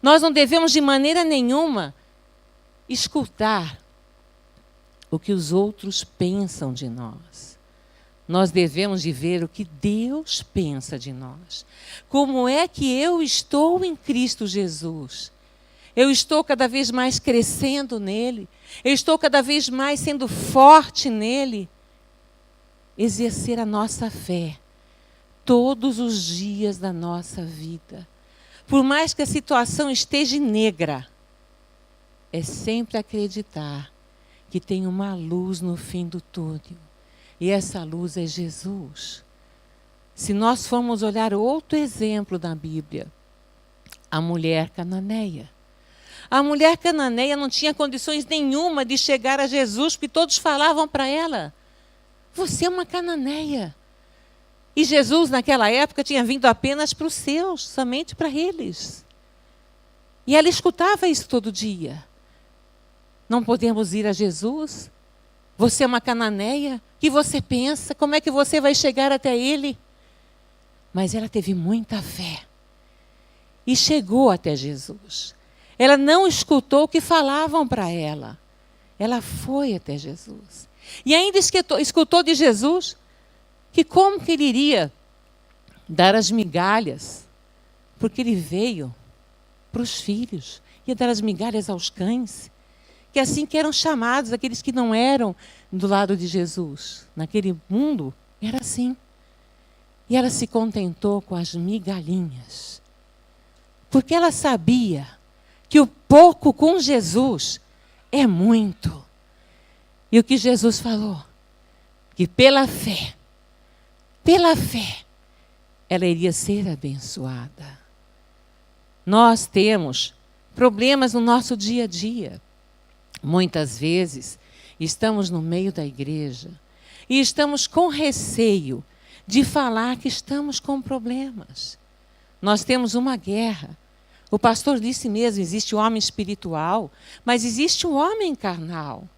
Nós não devemos de maneira nenhuma escutar o que os outros pensam de nós. Nós devemos de ver o que Deus pensa de nós. Como é que eu estou em Cristo Jesus? Eu estou cada vez mais crescendo nele. Eu estou cada vez mais sendo forte nele. Exercer a nossa fé todos os dias da nossa vida. Por mais que a situação esteja negra, é sempre acreditar que tem uma luz no fim do túnel. E essa luz é Jesus. Se nós formos olhar outro exemplo da Bíblia, a mulher cananeia. A mulher cananeia não tinha condições nenhuma de chegar a Jesus, porque todos falavam para ela: você é uma cananeia. E Jesus, naquela época, tinha vindo apenas para os seus, somente para eles. E ela escutava isso todo dia. Não podemos ir a Jesus? Você é uma cananeia? O que você pensa? Como é que você vai chegar até ele? Mas ela teve muita fé. E chegou até Jesus. Ela não escutou o que falavam para ela. Ela foi até Jesus. E ainda escutou de Jesus que como que ele iria dar as migalhas, porque ele veio para os filhos, ia dar as migalhas aos cães, que assim que eram chamados, aqueles que não eram do lado de Jesus. Naquele mundo, era assim. E ela se contentou com as migalhinhas, porque ela sabia que o pouco com Jesus é muito. E o que Jesus falou? Que pela fé, ela iria ser abençoada. Nós temos problemas no nosso dia a dia. Muitas vezes, estamos no meio da igreja e estamos com receio de falar que estamos com problemas. Nós temos uma guerra. O pastor disse mesmo, existe o homem espiritual, mas existe o homem carnal.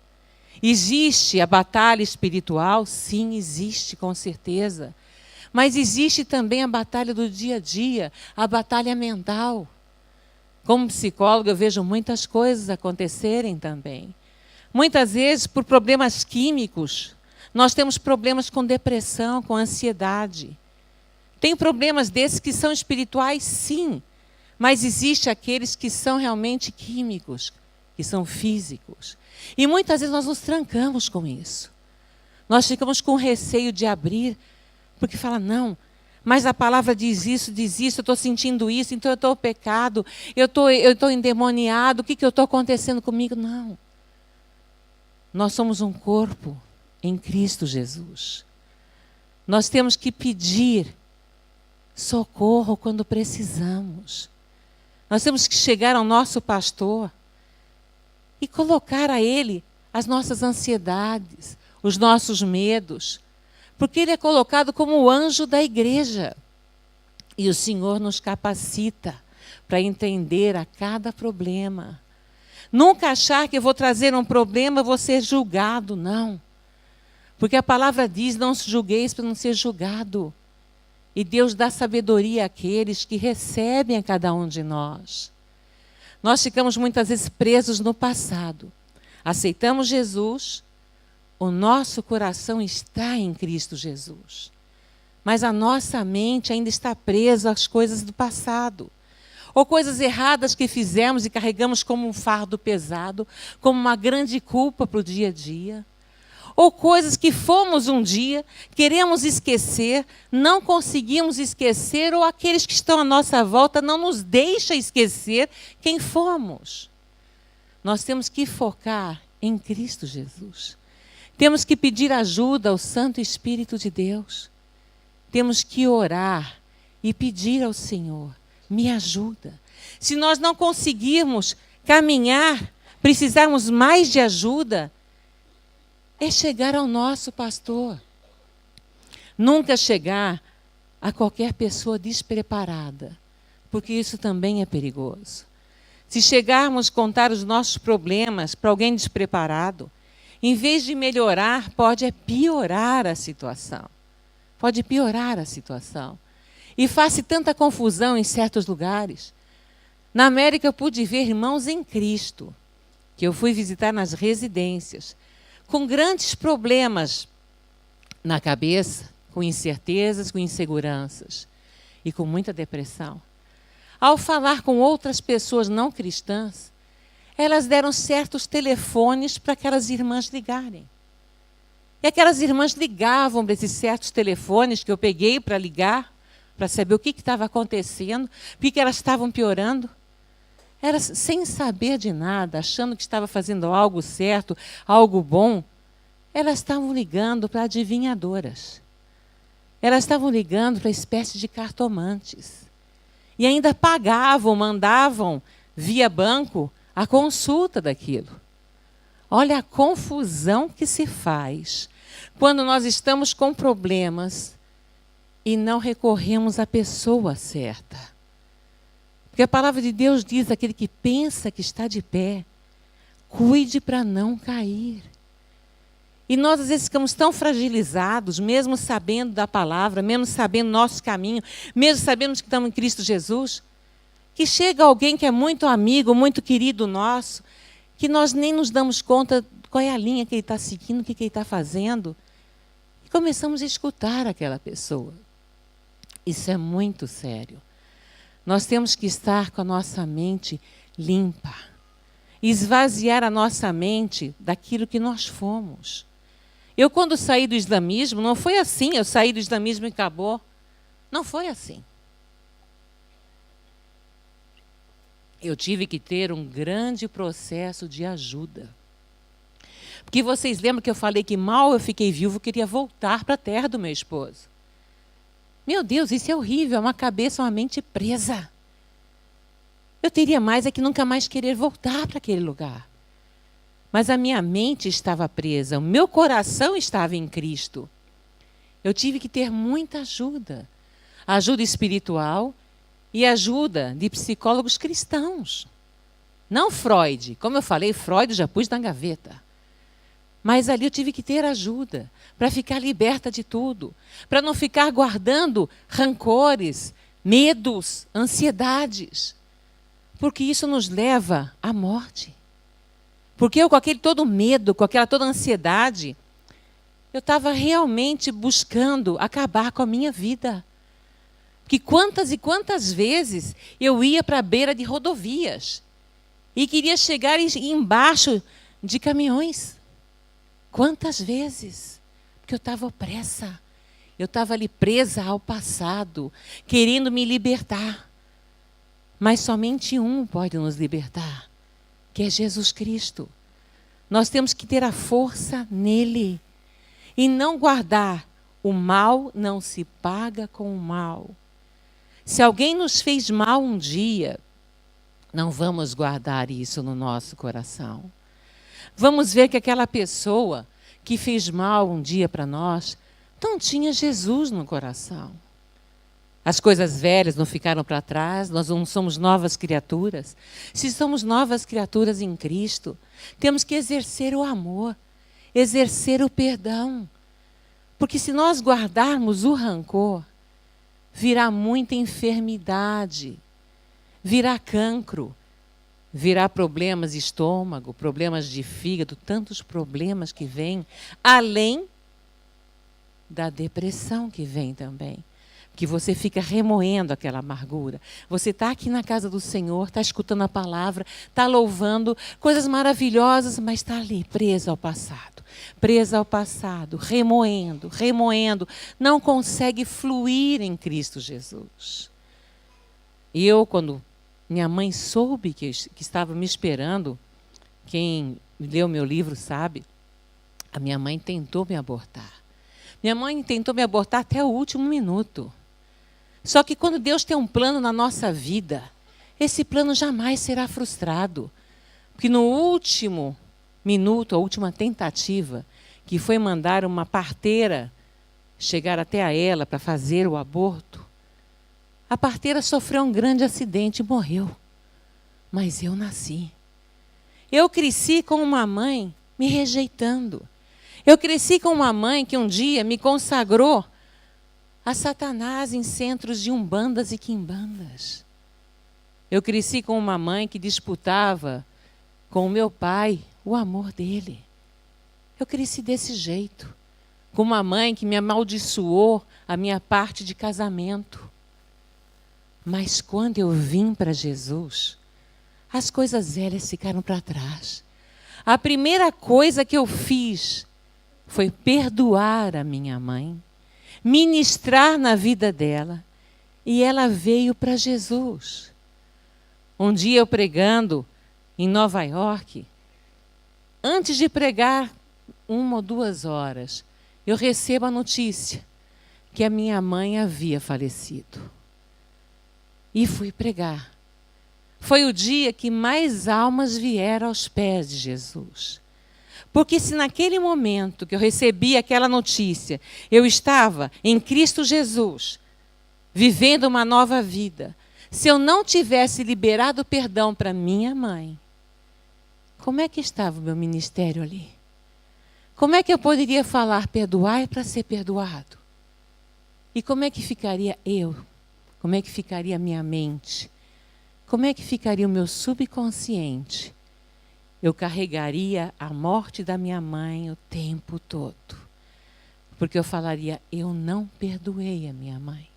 Existe a batalha espiritual? Sim, existe, com certeza. Mas existe também a batalha do dia a dia, a batalha mental. Como psicóloga, eu vejo muitas coisas acontecerem também. Muitas vezes, por problemas químicos, nós temos problemas com depressão, com ansiedade. Tem problemas desses que são espirituais, sim, mas existem aqueles que são realmente químicos, que são físicos. E muitas vezes nós nos trancamos com isso. Nós ficamos com receio de abrir, porque fala, não, mas a palavra diz isso, eu estou sentindo isso, então eu estou pecado, eu estou endemoniado, o que está acontecendo comigo? Não. Nós somos um corpo em Cristo Jesus. Nós temos que pedir socorro quando precisamos. Nós temos que chegar ao nosso pastor e colocar a ele as nossas ansiedades, os nossos medos, porque ele é colocado como o anjo da igreja. E o Senhor nos capacita para entender a cada problema. Nunca achar que eu vou trazer um problema, vou ser julgado, não. Porque a palavra diz, não se julgueis para não ser julgado. E Deus dá sabedoria àqueles que recebem a cada um de nós. Nós ficamos muitas vezes presos no passado. Aceitamos Jesus, o nosso coração está em Cristo Jesus. Mas a nossa mente ainda está presa às coisas do passado. Ou coisas erradas que fizemos e carregamos como um fardo pesado, como uma grande culpa para o dia a dia. Ou coisas que fomos um dia, queremos esquecer, não conseguimos esquecer, ou aqueles que estão à nossa volta não nos deixam esquecer quem fomos. Nós temos que focar em Cristo Jesus. Temos que pedir ajuda ao Santo Espírito de Deus. Temos que orar e pedir ao Senhor, me ajuda. Se nós não conseguirmos caminhar, precisarmos mais de ajuda, é chegar ao nosso pastor. Nunca chegar a qualquer pessoa despreparada, porque isso também é perigoso. Se chegarmos a contar os nossos problemas para alguém despreparado, em vez de melhorar, pode piorar a situação. Pode piorar a situação. E faz tanta confusão em certos lugares. Na América eu pude ver irmãos em Cristo, que eu fui visitar nas residências, com grandes problemas na cabeça, com incertezas, com inseguranças e com muita depressão. Ao falar com outras pessoas não cristãs, elas deram certos telefones para aquelas irmãs ligarem. E aquelas irmãs ligavam para esses certos telefones que eu peguei para ligar, para saber o que estava acontecendo, por que elas estavam piorando. Elas, sem saber de nada, achando que estava fazendo algo certo, algo bom, elas estavam ligando para adivinhadoras. Elas estavam ligando para espécie de cartomantes. E ainda pagavam, mandavam via banco a consulta daquilo. Olha a confusão que se faz quando nós estamos com problemas e não recorremos à pessoa certa. Porque a palavra de Deus diz, aquele que pensa que está de pé, cuide para não cair. E nós às vezes ficamos tão fragilizados, mesmo sabendo da palavra, mesmo sabendo nosso caminho, mesmo sabendo que estamos em Cristo Jesus, que chega alguém que é muito amigo, muito querido nosso, que nós nem nos damos conta qual é a linha que ele está seguindo, o que ele está fazendo, e começamos a escutar aquela pessoa. Isso é muito sério. Nós temos que estar com a nossa mente limpa, esvaziar a nossa mente daquilo que nós fomos. Eu, quando saí do islamismo, não foi assim, eu saí do islamismo e acabou. Não foi assim. Eu tive que ter um grande processo de ajuda. Porque vocês lembram que eu falei que mal eu fiquei viúvo, eu queria voltar para a terra do meu esposo. Meu Deus, isso é horrível, é uma cabeça, uma mente presa. Eu teria mais é que nunca mais querer voltar para aquele lugar. Mas a minha mente estava presa, o meu coração estava em Cristo. Eu tive que ter muita ajuda. Ajuda espiritual e ajuda de psicólogos cristãos. Não Freud. Como eu falei, Freud eu já pus na gaveta. Mas ali eu tive que ter ajuda para ficar liberta de tudo, para não ficar guardando rancores, medos, ansiedades, porque isso nos leva à morte. Porque eu, com aquele todo medo, com aquela toda ansiedade, eu estava realmente buscando acabar com a minha vida. Porque quantas e quantas vezes eu ia para a beira de rodovias e queria chegar embaixo de caminhões. Quantas vezes? Porque eu estava opressa. Eu estava ali presa ao passado, querendo me libertar. Mas somente um pode nos libertar, que é Jesus Cristo. Nós temos que ter a força nele. E não guardar. O mal não se paga com o mal. Se alguém nos fez mal um dia, não vamos guardar isso no nosso coração. Vamos ver que aquela pessoa que fez mal um dia para nós, não tinha Jesus no coração. As coisas velhas não ficaram para trás, nós não somos novas criaturas. Se somos novas criaturas em Cristo, temos que exercer o amor, exercer o perdão. Porque se nós guardarmos o rancor, virá muita enfermidade, virá cancro, virá problemas de estômago, problemas de fígado, tantos problemas que vêm, além da depressão que vem também. Que você fica remoendo aquela amargura. Você está aqui na casa do Senhor, está escutando a palavra, está louvando, coisas maravilhosas, mas está ali, presa ao passado, remoendo, não consegue fluir em Cristo Jesus. E eu, quando minha mãe soube que estava me esperando, quem leu meu livro sabe, a minha mãe tentou me abortar. Minha mãe tentou me abortar até o último minuto. Só que quando Deus tem um plano na nossa vida, esse plano jamais será frustrado. Porque no último minuto, a última tentativa, que foi mandar uma parteira chegar até a ela para fazer o aborto, a parteira sofreu um grande acidente e morreu. Mas eu nasci. Eu cresci com uma mãe me rejeitando. Eu cresci com uma mãe que um dia me consagrou a Satanás em centros de umbandas e quimbandas. Eu cresci com uma mãe que disputava com o meu pai o amor dele. Eu cresci desse jeito, com uma mãe que me amaldiçoou a minha parte de casamento. Mas quando eu vim para Jesus, as coisas velhas ficaram para trás. A primeira coisa que eu fiz foi perdoar a minha mãe, ministrar na vida dela, e ela veio para Jesus. Um dia eu pregando em Nova York, antes de pregar 1 ou 2 horas, eu recebo a notícia que a minha mãe havia falecido. E fui pregar. Foi o dia que mais almas vieram aos pés de Jesus. Porque se naquele momento que eu recebi aquela notícia, eu estava em Cristo Jesus, vivendo uma nova vida, se eu não tivesse liberado perdão para minha mãe, como é que estava o meu ministério ali? Como é que eu poderia falar perdoar para ser perdoado? E como é que ficaria eu? Como é que ficaria a minha mente? Como é que ficaria o meu subconsciente? Eu carregaria a morte da minha mãe o tempo todo. Porque eu falaria, eu não perdoei a minha mãe.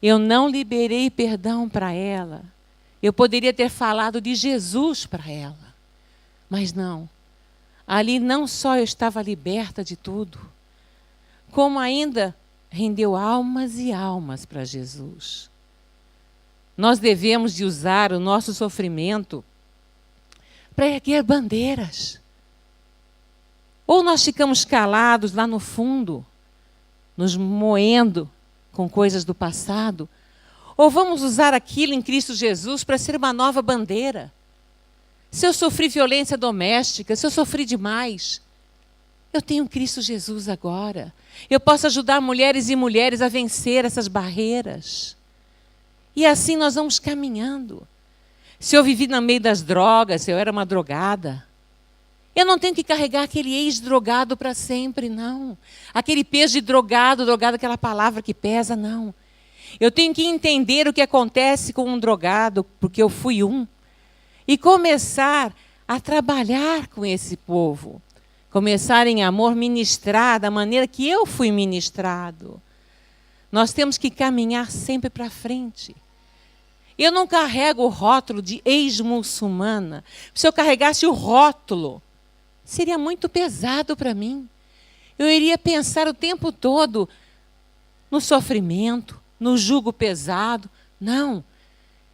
Eu não liberei perdão para ela. Eu poderia ter falado de Jesus para ela. Mas não. Ali não só eu estava liberta de tudo, como ainda rendeu almas e almas para Jesus. Nós devemos de usar o nosso sofrimento para erguer bandeiras. Ou nós ficamos calados lá no fundo, nos moendo com coisas do passado, ou vamos usar aquilo em Cristo Jesus para ser uma nova bandeira. Se eu sofri violência doméstica, se eu sofri demais, eu tenho Cristo Jesus agora. Eu posso ajudar mulheres e mulheres a vencer essas barreiras. E assim nós vamos caminhando. Se eu vivi no meio das drogas, se eu era uma drogada, eu não tenho que carregar aquele ex-drogado para sempre, não. Aquele peso de drogado, aquela palavra que pesa, não. Eu tenho que entender o que acontece com um drogado, porque eu fui um, e começar a trabalhar com esse povo. Começar em amor, ministrar da maneira que eu fui ministrado. Nós temos que caminhar sempre para frente. Eu não carrego o rótulo de ex-muçulmana. Se eu carregasse o rótulo, seria muito pesado para mim. Eu iria pensar o tempo todo no sofrimento, no jugo pesado. Não.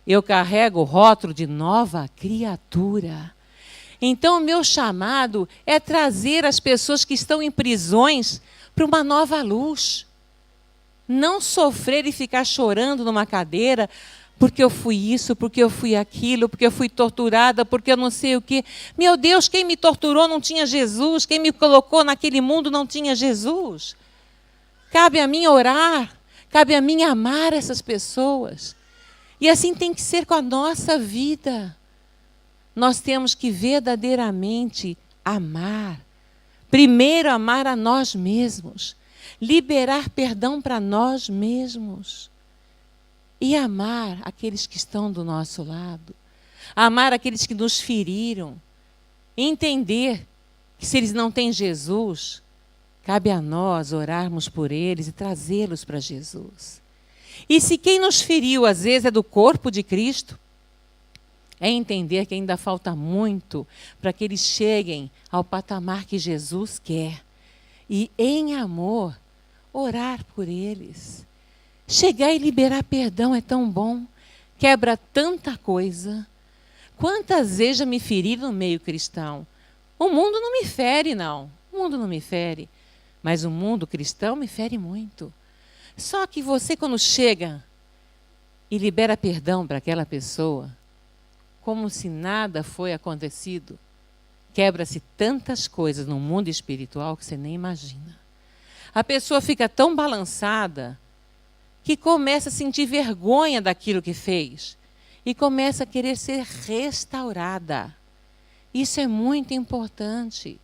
Eu carrego o rótulo de nova criatura. Então, o meu chamado é trazer as pessoas que estão em prisões para uma nova luz. Não sofrer e ficar chorando numa cadeira, porque eu fui isso, porque eu fui aquilo, porque eu fui torturada, porque eu não sei o quê. Meu Deus, quem me torturou não tinha Jesus, quem me colocou naquele mundo não tinha Jesus. Cabe a mim orar, cabe a mim amar essas pessoas. E assim tem que ser com a nossa vida. Nós temos que verdadeiramente amar. Primeiro, amar a nós mesmos. Liberar perdão para nós mesmos. E amar aqueles que estão do nosso lado. Amar aqueles que nos feriram. Entender que se eles não têm Jesus, cabe a nós orarmos por eles e trazê-los para Jesus. E se quem nos feriu, às vezes, é do corpo de Cristo, é entender que ainda falta muito para que eles cheguem ao patamar que Jesus quer. E, em amor, orar por eles. Chegar e liberar perdão é tão bom. Quebra tanta coisa. Quantas vezes já me feri no meio cristão? O mundo não me fere, não. O mundo não me fere. Mas o mundo cristão me fere muito. Só que você, quando chega e libera perdão para aquela pessoa, como se nada foi acontecido, quebra-se tantas coisas no mundo espiritual que você nem imagina. A pessoa fica tão balançada que começa a sentir vergonha daquilo que fez e começa a querer ser restaurada. Isso é muito importante.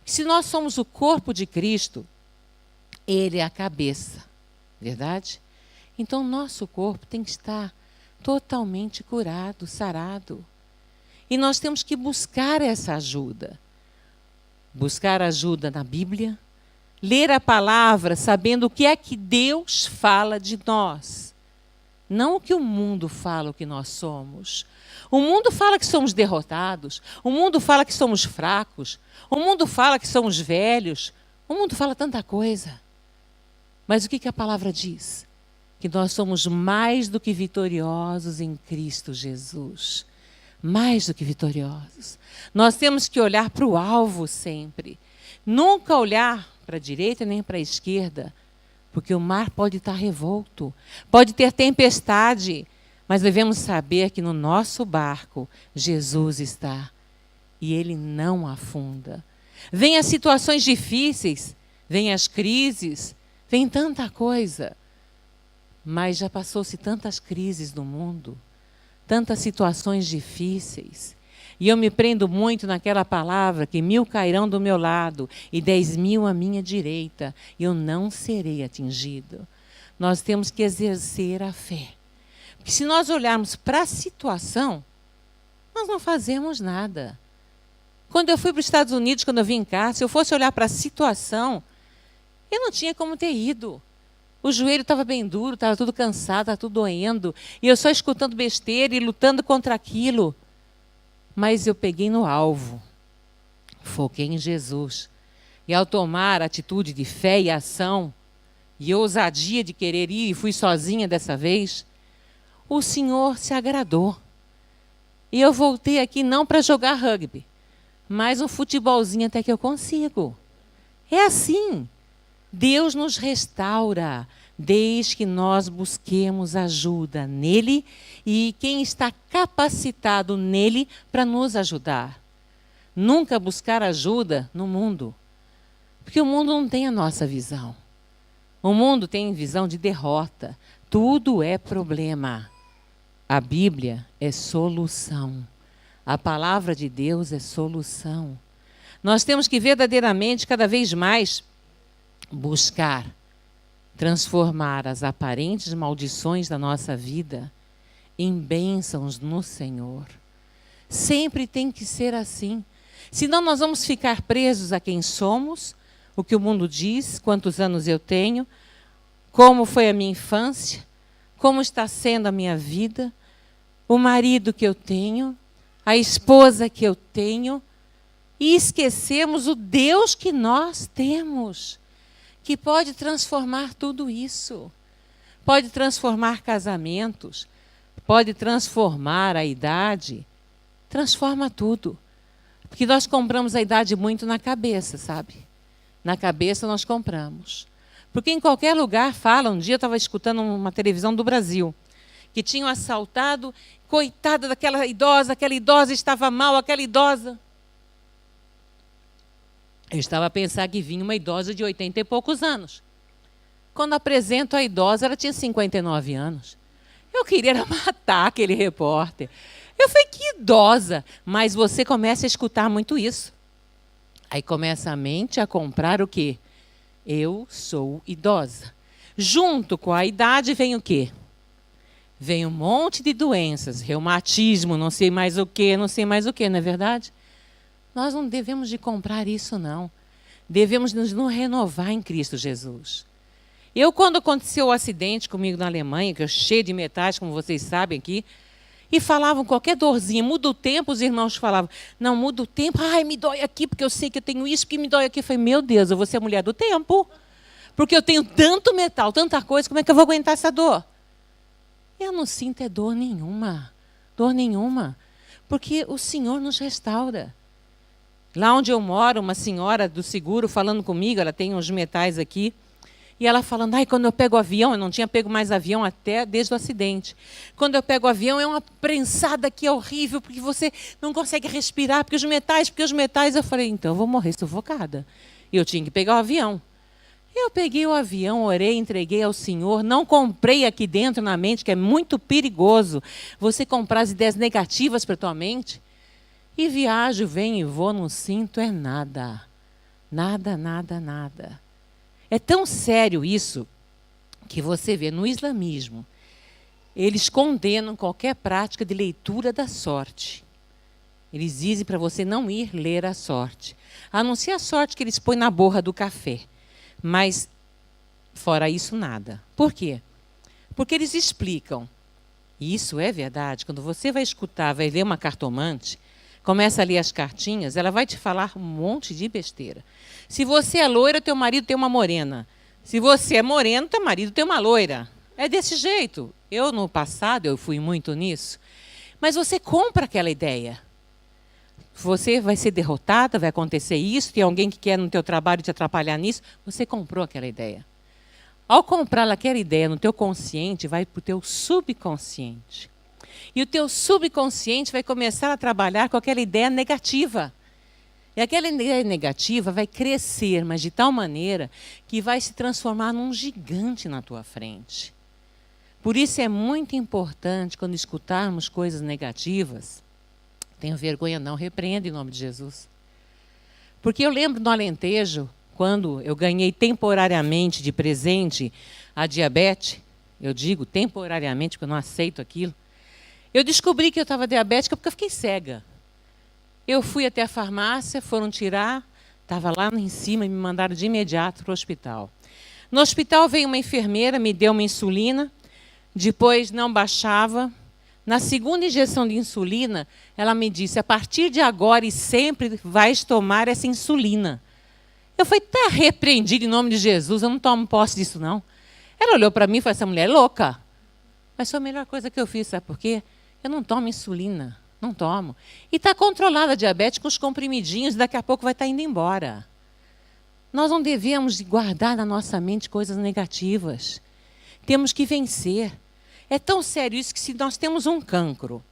Se nós somos o corpo de Cristo, Ele é a cabeça, verdade? Então, nosso corpo tem que estar totalmente curado, sarado. E nós temos que buscar essa ajuda. Buscar ajuda na Bíblia, ler a palavra sabendo o que é que Deus fala de nós. Não o que o mundo fala o que nós somos. O mundo fala que somos derrotados. O mundo fala que somos fracos. O mundo fala que somos velhos. O mundo fala tanta coisa. Mas o que a palavra diz? Que nós somos mais do que vitoriosos em Cristo Jesus. Mais do que vitoriosos. Nós temos que olhar para o alvo sempre. Nunca olhar para a direita nem para a esquerda. Porque o mar pode estar revolto. Pode ter tempestade. Mas devemos saber que no nosso barco, Jesus está. E Ele não afunda. Vem as situações difíceis. Vem as crises. Vem tanta coisa. Mas já passou-se tantas crises no mundo. Tantas situações difíceis. E eu me prendo muito naquela palavra que 1000 cairão do meu lado e 10.000 à minha direita. E eu não serei atingido. Nós temos que exercer a fé. Porque se nós olharmos para a situação, nós não fazemos nada. Quando eu fui para os Estados Unidos, quando eu vim cá, se eu fosse olhar para a situação, eu não tinha como ter ido. O joelho estava bem duro, estava tudo cansado, estava tudo doendo. E eu só escutando besteira e lutando contra aquilo. Mas eu peguei no alvo. Foquei em Jesus. E ao tomar a atitude de fé e ação, e ousadia de querer ir, e fui sozinha dessa vez, o Senhor se agradou. E eu voltei aqui não para jogar rugby, mas um futebolzinho até que eu consigo. É assim. Deus nos restaura, desde que nós busquemos ajuda nele e quem está capacitado nele para nos ajudar. Nunca buscar ajuda no mundo, porque o mundo não tem a nossa visão. O mundo tem visão de derrota. Tudo é problema. A Bíblia é solução. A palavra de Deus é solução. Nós temos que verdadeiramente, cada vez mais, buscar transformar as aparentes maldições da nossa vida em bênçãos no Senhor. Sempre tem que ser assim. Senão nós vamos ficar presos a quem somos, o que o mundo diz, quantos anos eu tenho, como foi a minha infância, como está sendo a minha vida, o marido que eu tenho, a esposa que eu tenho, e esquecemos o Deus que nós temos, que pode transformar tudo isso. Pode transformar casamentos, pode transformar a idade, transforma tudo. Porque nós compramos a idade muito na cabeça, sabe? Na cabeça nós compramos. Porque em qualquer lugar falam, um dia eu estava escutando uma televisão do Brasil, que tinham assaltado, coitada daquela idosa, aquela idosa estava mal, aquela idosa. Eu estava a pensar que vinha uma idosa de 80 e poucos anos. Quando apresento a idosa, ela tinha 59 anos. Eu queria matar aquele repórter. Eu falei, que idosa! Mas você começa a escutar muito isso. Aí começa a mente a comprar o quê? Eu sou idosa. Junto com a idade vem o quê? Vem um monte de doenças, reumatismo, não sei mais o quê, não é verdade? Nós não devemos de comprar isso, não. Devemos nos renovar em Cristo Jesus. Eu, quando aconteceu o acidente comigo na Alemanha, que eu cheio de metais, como vocês sabem aqui, e falavam qualquer dorzinha, muda o tempo, os irmãos falavam, não, muda o tempo, ai, me dói aqui, porque eu sei que eu tenho isso, porque me dói aqui. Eu falei, meu Deus, eu vou ser a mulher do tempo. Porque eu tenho tanto metal, tanta coisa, como é que eu vou aguentar essa dor? Eu não sinto dor nenhuma, porque o Senhor nos restaura. Lá onde eu moro, uma senhora do seguro falando comigo, ela tem uns metais aqui, e ela falando, ai, quando eu pego o avião, eu não tinha pego mais avião até desde o acidente. Quando eu pego o avião, é uma prensada que é horrível, porque você não consegue respirar, porque os metais, eu falei, então eu vou morrer sufocada. E eu tinha que pegar o avião. Eu peguei o avião, orei, entreguei ao Senhor, não comprei aqui dentro na mente, que é muito perigoso você comprar as ideias negativas para a tua mente. E viajo, venho e vou, não sinto é nada. Nada, nada, nada. É tão sério isso que você vê no islamismo. eles condenam qualquer prática de leitura da sorte. Eles dizem para você não ir ler a sorte. A não ser a sorte que eles põem na borra do café. Mas, fora isso, nada. Por quê? Porque eles explicam. E isso é verdade. Quando você vai escutar, vai ler uma cartomante, começa a ler as cartinhas, ela vai te falar um monte de besteira. Se você é loira, teu marido tem uma morena. Se você é moreno, teu marido tem uma loira. É desse jeito. Eu, no passado, eu fui muito nisso. Mas você compra aquela ideia. Você vai ser derrotada, vai acontecer isso, tem alguém que quer no teu trabalho te atrapalhar nisso. Você comprou aquela ideia. Ao comprar aquela ideia no teu consciente, vai para o teu subconsciente. E o teu subconsciente vai começar a trabalhar com aquela ideia negativa. E aquela ideia negativa vai crescer, mas de tal maneira que vai se transformar num gigante na tua frente. Por isso é muito importante, quando escutarmos coisas negativas, tenho vergonha não, repreenda em nome de Jesus. Porque eu lembro no Alentejo, quando eu ganhei temporariamente de presente a diabetes, eu digo temporariamente porque eu não aceito aquilo, eu descobri que eu estava diabética porque eu fiquei cega. Eu fui até a farmácia, foram tirar, estava lá em cima e me mandaram de imediato para o hospital. No hospital veio uma enfermeira, me deu uma insulina, depois não baixava. Na segunda injeção de insulina, ela me disse, a partir de agora e sempre vais tomar essa insulina. Eu falei, tá repreendido em nome de Jesus, eu não tomo posse disso não. Ela olhou para mim e falou, essa mulher é louca. Mas foi a melhor coisa que eu fiz, sabe por quê? Eu não tomo insulina, não tomo. E está controlada a diabetes com os comprimidinhos, daqui a pouco vai estar indo embora. Nós não devemos guardar na nossa mente coisas negativas. Temos que vencer. É tão sério isso que se nós temos um cancro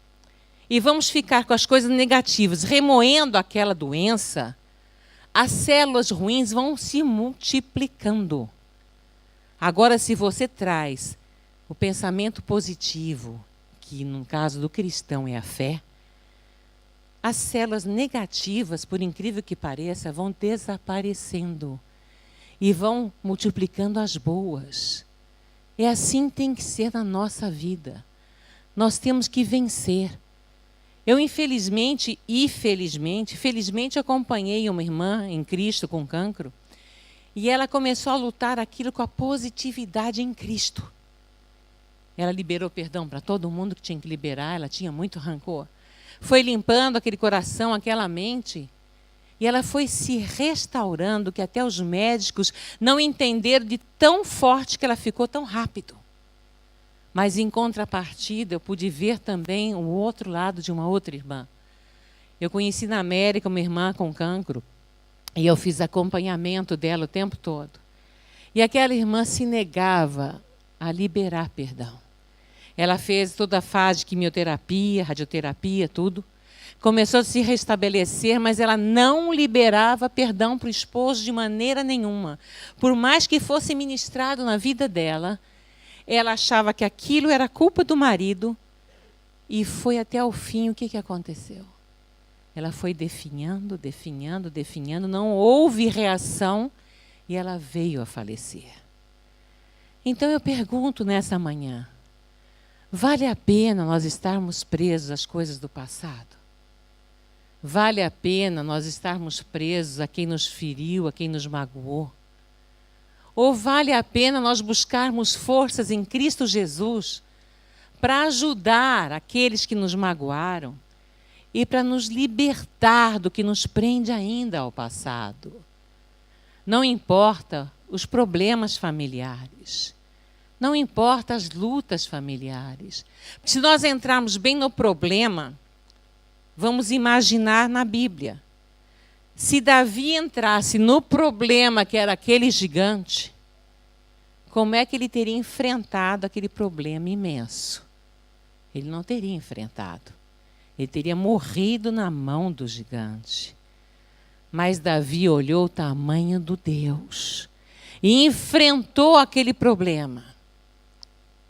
e vamos ficar com as coisas negativas, remoendo aquela doença, as células ruins vão se multiplicando. Agora, se você traz o pensamento positivo, que no caso do cristão é a fé, as células negativas, por incrível que pareça, vão desaparecendo e vão multiplicando as boas. É assim que tem que ser na nossa vida. Nós temos que vencer. Eu, infelizmente e felizmente acompanhei uma irmã em Cristo com cancro e ela começou a lutar aquilo com a positividade em Cristo. Ela liberou perdão para todo mundo que tinha que liberar, ela tinha muito rancor. Foi limpando aquele coração, aquela mente, e ela foi se restaurando, que até os médicos não entenderam de tão forte que ela ficou tão rápido. Mas, em contrapartida, eu pude ver também o outro lado de uma outra irmã. Eu conheci na América uma irmã com cancro, e eu fiz acompanhamento dela o tempo todo. E aquela irmã se negava a liberar perdão. Ela fez toda a fase de quimioterapia, radioterapia, tudo. Começou a se restabelecer, mas ela não liberava perdão para o esposo de maneira nenhuma. Por mais que fosse ministrado na vida dela, ela achava que aquilo era culpa do marido e foi até o fim. O que aconteceu? Ela foi definhando, não houve reação e ela veio a falecer. Então eu pergunto nessa manhã, vale a pena nós estarmos presos às coisas do passado? Vale a pena nós estarmos presos a quem nos feriu, a quem nos magoou? Ou vale a pena nós buscarmos forças em Cristo Jesus para ajudar aqueles que nos magoaram e para nos libertar do que nos prende ainda ao passado? Não importa os problemas familiares, não importa as lutas familiares. Se nós entrarmos bem no problema, vamos imaginar na Bíblia. Se Davi entrasse no problema que era aquele gigante, como é que ele teria enfrentado aquele problema imenso? Ele não teria enfrentado. Ele teria morrido na mão do gigante. Mas Davi olhou o tamanho do Deus e enfrentou aquele problema.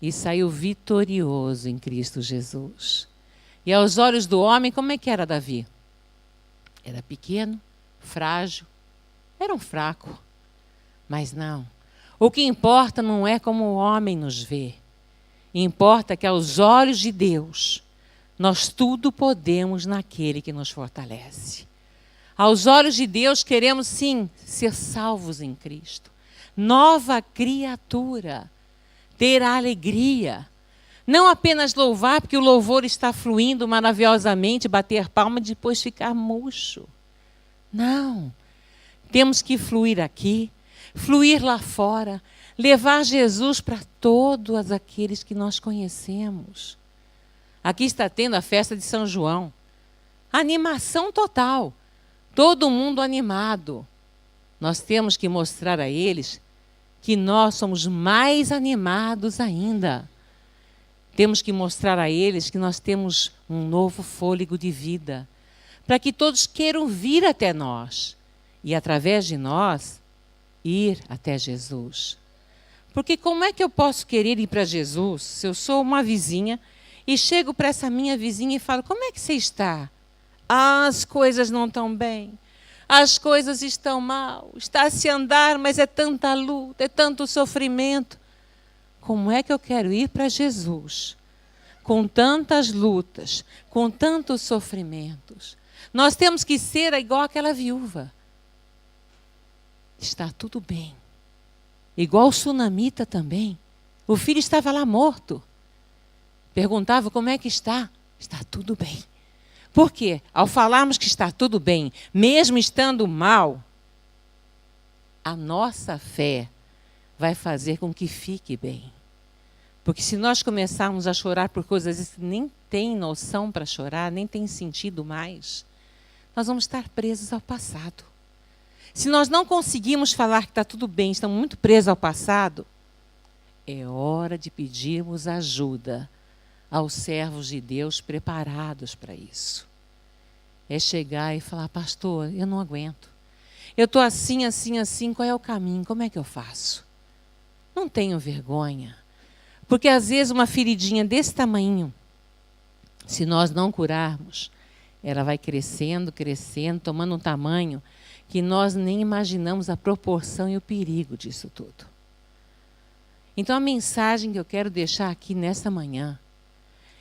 E saiu vitorioso em Cristo Jesus. E aos olhos do homem, como é que era Davi? Era pequeno, frágil, era um fraco. Mas não. O que importa não é como o homem nos vê. Importa que aos olhos de Deus, nós tudo podemos naquele que nos fortalece. Aos olhos de Deus, queremos sim ser salvos em Cristo. Nova criatura. Ter a alegria. Não apenas louvar, porque o louvor está fluindo maravilhosamente, bater palma e depois ficar murcho. Não. Temos que fluir aqui, fluir lá fora, levar Jesus para todos aqueles que nós conhecemos. Aqui está tendo a festa de São João. Animação total. Todo mundo animado. Nós temos que mostrar a eles que nós somos mais animados ainda. Temos que mostrar a eles que nós temos um novo fôlego de vida, para que todos queiram vir até nós e, através de nós, ir até Jesus. Porque como é que eu posso querer ir para Jesus se eu sou uma vizinha e chego para essa minha vizinha e falo: como é que você está? As coisas não estão bem. As coisas estão mal. Está a se andar, mas é tanta luta, é tanto sofrimento. Como é que eu quero ir para Jesus? Com tantas lutas, com tantos sofrimentos. Nós temos que ser igual aquela viúva. Está tudo bem. Igual o sunamita também. O filho estava lá morto. Perguntava: como é que está? Está tudo bem. Por quê? Ao falarmos que está tudo bem, mesmo estando mal, a nossa fé vai fazer com que fique bem. Porque se nós começarmos a chorar por coisas que nem tem noção para chorar, nem tem sentido mais, nós vamos estar presos ao passado. Se nós não conseguimos falar que está tudo bem, estamos muito presos ao passado, é hora de pedirmos ajuda aos servos de Deus preparados para isso. É chegar e falar: pastor, eu não aguento. Eu estou assim, assim, assim, qual é o caminho? Como é que eu faço? Não tenho vergonha. Porque às vezes uma feridinha desse tamanho, se nós não curarmos, ela vai crescendo, crescendo, tomando um tamanho que nós nem imaginamos a proporção e o perigo disso tudo. Então a mensagem que eu quero deixar aqui nesta manhã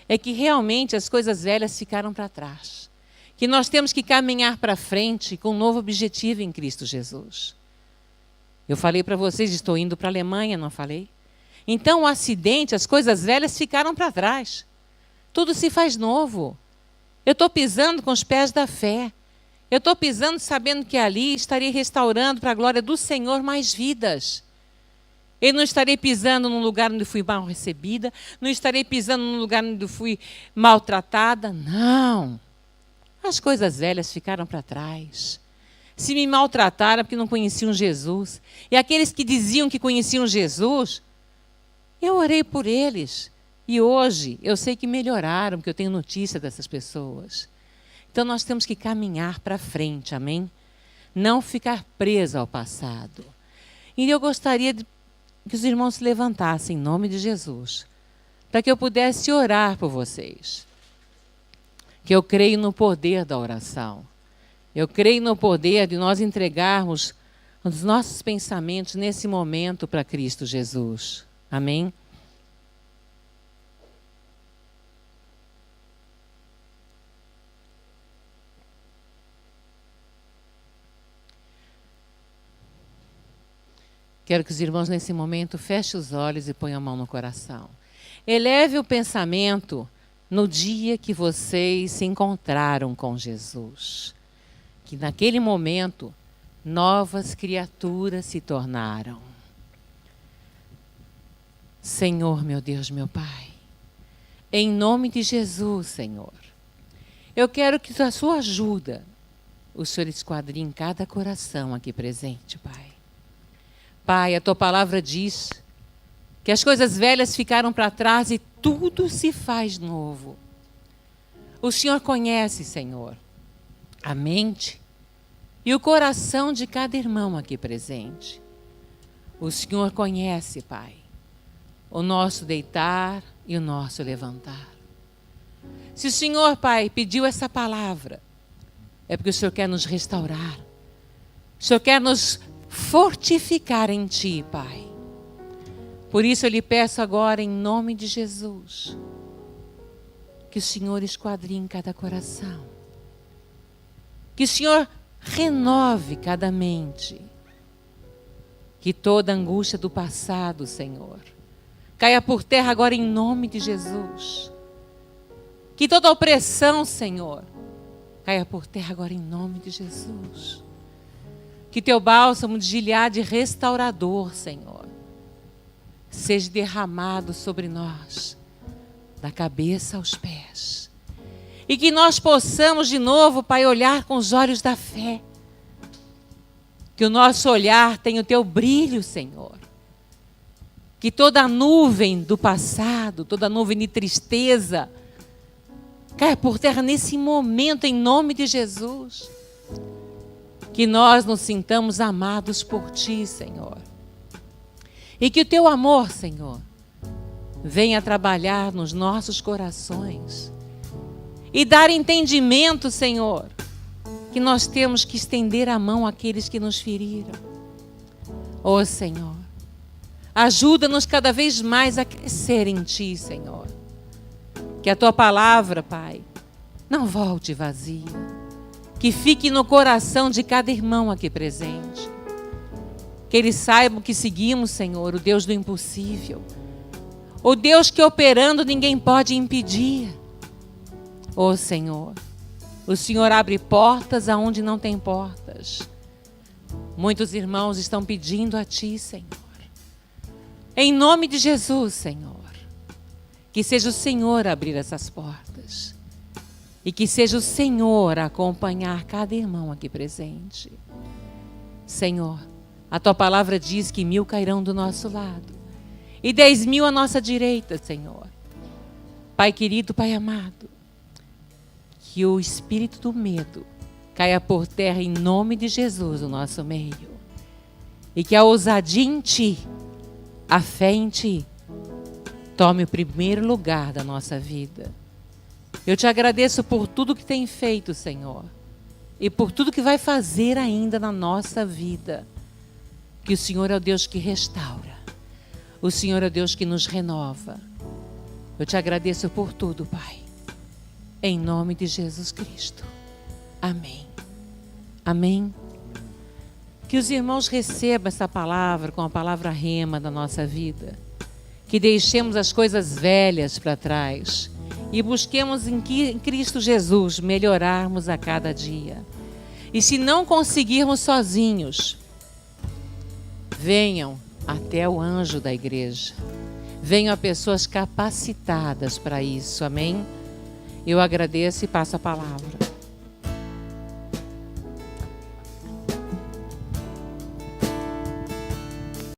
é que realmente as coisas velhas ficaram para trás. Que nós temos que caminhar para frente com um novo objetivo em Cristo Jesus. Eu falei para vocês, estou indo para a Alemanha, não falei? Então o acidente, as coisas velhas ficaram para trás. Tudo se faz novo. Eu estou pisando com os pés da fé. Eu estou pisando sabendo que ali estarei restaurando para a glória do Senhor mais vidas. Eu não estarei pisando num lugar onde fui mal recebida, não estarei pisando num lugar onde fui maltratada. Não. As coisas velhas ficaram para trás. Se me maltrataram porque não conheciam Jesus. E aqueles que diziam que conheciam Jesus, eu orei por eles. E hoje eu sei que melhoraram, porque eu tenho notícia dessas pessoas. Então nós temos que caminhar para frente, amém? Não ficar preso ao passado. E eu gostaria que os irmãos se levantassem em nome de Jesus, para que eu pudesse orar por vocês. Que eu creio no poder da oração. Eu creio no poder de nós entregarmos os nossos pensamentos nesse momento para Cristo Jesus. Amém? Quero que os irmãos, nesse momento, fechem os olhos e ponham a mão no coração. Eleve o pensamento no dia que vocês se encontraram com Jesus. Que naquele momento, novas criaturas se tornaram. Senhor, meu Deus, meu Pai, em nome de Jesus, Senhor, eu quero que a sua ajuda, o Senhor esquadrinhe em cada coração aqui presente, Pai. Pai, a tua palavra diz que as coisas velhas ficaram para trás e tudo se faz novo. O Senhor conhece, Senhor, a mente e o coração de cada irmão aqui presente. O Senhor conhece, Pai, o nosso deitar e o nosso levantar. Se o Senhor, Pai, pediu essa palavra, é porque o Senhor quer nos restaurar. O Senhor quer nos fortificar em Ti, Pai. Por isso eu lhe peço agora, em nome de Jesus, que o Senhor esquadrinhe cada coração. Que o Senhor renove cada mente. Que toda angústia do passado, Senhor, caia por terra agora em nome de Jesus. Que toda opressão, Senhor, caia por terra agora em nome de Jesus. Que teu bálsamo de Gileade restaurador, Senhor, seja derramado sobre nós, da cabeça aos pés. E que nós possamos de novo, Pai, olhar com os olhos da fé. Que o nosso olhar tenha o teu brilho, Senhor. Que toda a nuvem do passado, toda a nuvem de tristeza, caia por terra nesse momento, em nome de Jesus. Que nós nos sintamos amados por Ti, Senhor. E que o Teu amor, Senhor, venha trabalhar nos nossos corações. E dar entendimento, Senhor, que nós temos que estender a mão àqueles que nos feriram. Ó Senhor, ajuda-nos cada vez mais a crescer em Ti, Senhor. Que a Tua palavra, Pai, não volte vazia. Que fique no coração de cada irmão aqui presente. Que eles saibam que seguimos, Senhor, o Deus do impossível. O Deus que operando ninguém pode impedir. Ó Senhor, o Senhor abre portas aonde não tem portas. Muitos irmãos estão pedindo a Ti, Senhor. Em nome de Jesus, Senhor. Que seja o Senhor a abrir essas portas. E que seja o Senhor a acompanhar cada irmão aqui presente. Senhor, a Tua palavra diz que 1000 cairão do nosso lado. E 10.000 à nossa direita, Senhor. Pai querido, Pai amado. Que o espírito do medo caia por terra em nome de Jesus no nosso meio. E que a ousadia em Ti, a fé em Ti, tome o primeiro lugar da nossa vida. Eu Te agradeço por tudo que tem feito, Senhor. E por tudo que vai fazer ainda na nossa vida. Que o Senhor é o Deus que restaura. O Senhor é o Deus que nos renova. Eu Te agradeço por tudo, Pai. Em nome de Jesus Cristo. Amém. Amém. Que os irmãos recebam essa palavra com a palavra rema da nossa vida. Que deixemos as coisas velhas para trás. E busquemos em Cristo Jesus melhorarmos a cada dia. E se não conseguirmos sozinhos, venham até o anjo da igreja. Venham a pessoas capacitadas para isso. Amém? Eu agradeço e passo a palavra.